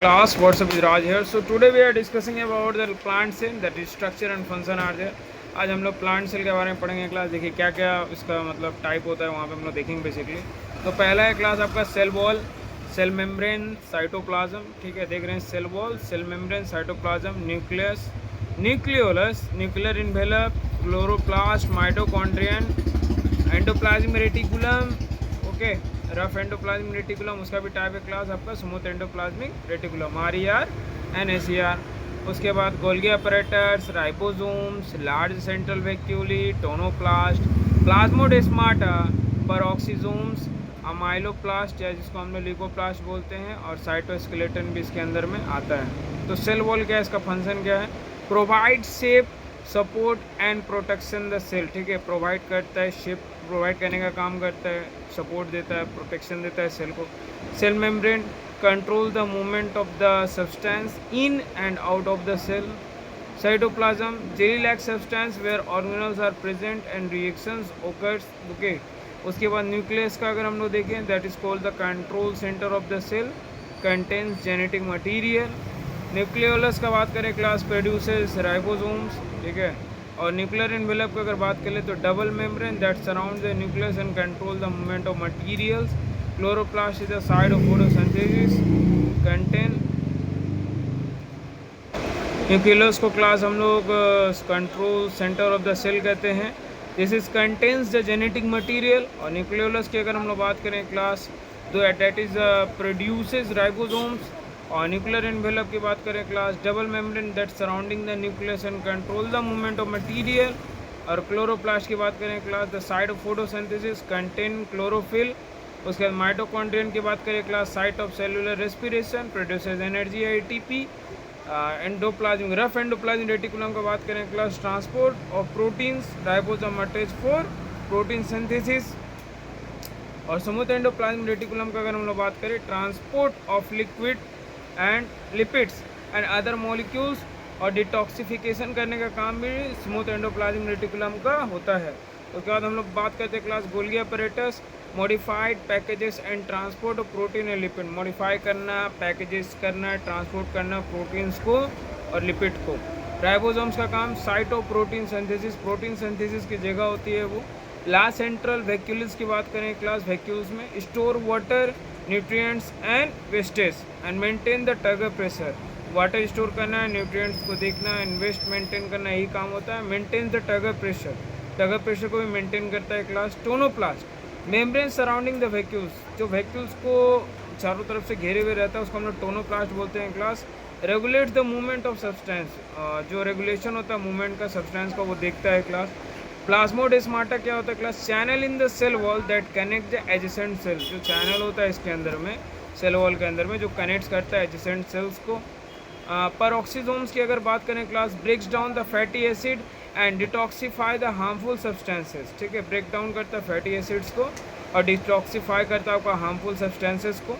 Class, what's up, is Raj here. So today we are discussing about the plant cell, that is structure and function are there. आज हम लोग plant cell के बारे में पढ़ेंगे class. देखिए क्या क्या इसका मतलब टाइप होता है वहाँ पे हम लोग देखेंगे बेसिकली. तो पहला है क्लास आपका cell wall, cell membrane, cytoplasm. ठीक है, देख रहे हैं cell wall, cell membrane, cytoplasm, nucleus, nucleolus, nuclear envelope, chloroplast, mitochondrion, endoplasmic reticulum. Okay, rough endoplasmic reticulum, उसका भी टाइप है क्लास आपका smooth endoplasmic reticulum, RER and SER. उसके बाद Golgi apparatus, ribosomes, large central vacuole, tonoplast, plasmodesmata, peroxisomes, amyloplast या जिसको हम लोग ल्यूकोप्लास्ट बोलते हैं, और साइटोस्केलेटन भी इसके अंदर में आता है. तो सेल वॉल क्या है, इसका फंक्शन क्या है? Provide shape, support and protection the cell. ठीक है, प्रोवाइड करता है, शेप प्रोवाइड करने का काम करता है, सपोर्ट देता है, प्रोटेक्शन देता है सेल को. Cell membrane control the movement of the substance in and out of the cell. Cytoplasm jelly like substance where organelles are present and reactions occurs. Okay, उसके बाद न्यूक्लियस का अगर हम लोग देखें, that is called the control centre of the cell, contains genetic material. Nucleolus का बात करें क्लास, प्रोड्यूसेस राइबोसोम्स. ठीक है, और न्यूक्लियर इन्वेलप की अगर बात करें तो double membrane that surround the nucleus and control the movement of materials. Chloroplast is the side of photosynthesis, contain. Nucleus को क्लास हम लोग control centre of the cell कहते हैं. This is contains the genetic material. और nucleolus की अगर हम लोग बात करें क्लास, तो दैट इज प्रोड्यूसेस राइबोसोम्स. और न्यूक्लियर एनवेलप की बात करें class, double membrane that surrounding the nucleus and control the movement of material. और क्लोरोप्लास्ट की बात करें class, the site of photosynthesis, contain chlorophyll. उसके बाद माइटोकॉन्ड्रियन की बात करें class, site of cellular respiration, produces energy ATP. Endoplasm, rough endoplasmic reticulum का बात करें class, transport of proteins, ribosome attach for protein synthesis. और स्मूथ एंडोप्लाज्मिक रेटिकुलम का अगर हम लोग बात करें, transport of liquid and lipids and other molecules, और डिटॉक्सिफिकेशन करने का काम भी स्मूथ एंडोप्लाज्मिक रेटिकुलम का होता है. उसके बाद हम लोग बात करते हैं class Golgi apparatus, modified packages and transport of protein and lipid. Modify करना, पैकेजेस करना, ट्रांसपोर्ट करना प्रोटीन्स को और लिपिड को. राइबोसोम्स का काम site of protein synthesis, protein synthesis की जगह होती है वो. लास्ट सेंट्रल वैक्यूल्स की बात करें क्लास, वैक्यूल्स में store water, nutrients and wastage and maintain the turgor pressure. Water store करना है, न्यूट्रिएंट्स को देखना, इन्वेस्ट मेंटेन करना, यही काम होता है. Maintain the turgor pressure, turgor pressure को भी मेंटेन करता है class. Tonoplast, membrane surrounding the vacuoles, जो वैक्यूल्स को चारों तरफ से घेरे हुए रहता है उसको हम लोग टोनोप्लास्ट बोलते हैं class. Regulates the movement of substance, जो रेगुलेशन होता है मूवमेंट का सब्सटेंस का, वो देखता है क्लास. प्लाज्मोडेस्माटा क्या होता है class, channel in the cell wall that connect the adjacent cells. जो चैनल होता है इसके अंदर में, सेल वॉल के अंदर में, जो कनेक्ट करता है एडजेसेंट सेल्स को. परऑक्सीसोम्स की अगर बात करें class, breaks down the fatty acid and detoxify the harmful substances. ठीक है, ब्रेक डाउन करता है फैटी एसिड्स को और डिटॉक्सीफाई करता है आपका हार्मफुल सब्सटेंसेस को.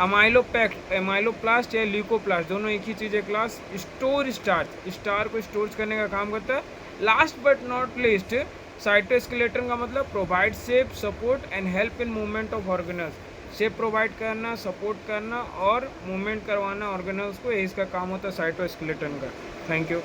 अमाइलोप्लास्ट या ल्यूकोप्लास्ट, दोनों एक ही चीज़ है क्लास. स्टोर स्टार्च, स्टार को स्टोर करने का काम करता है. Last but not least, cytoskeleton का मतलब provide shape, support and help in movement of organelles. Shape provide करना, सपोर्ट करना और मूवमेंट करवाना ऑर्गेनल्स को, ये इसका काम होता है साइटोस्केलेटन का. Thank you.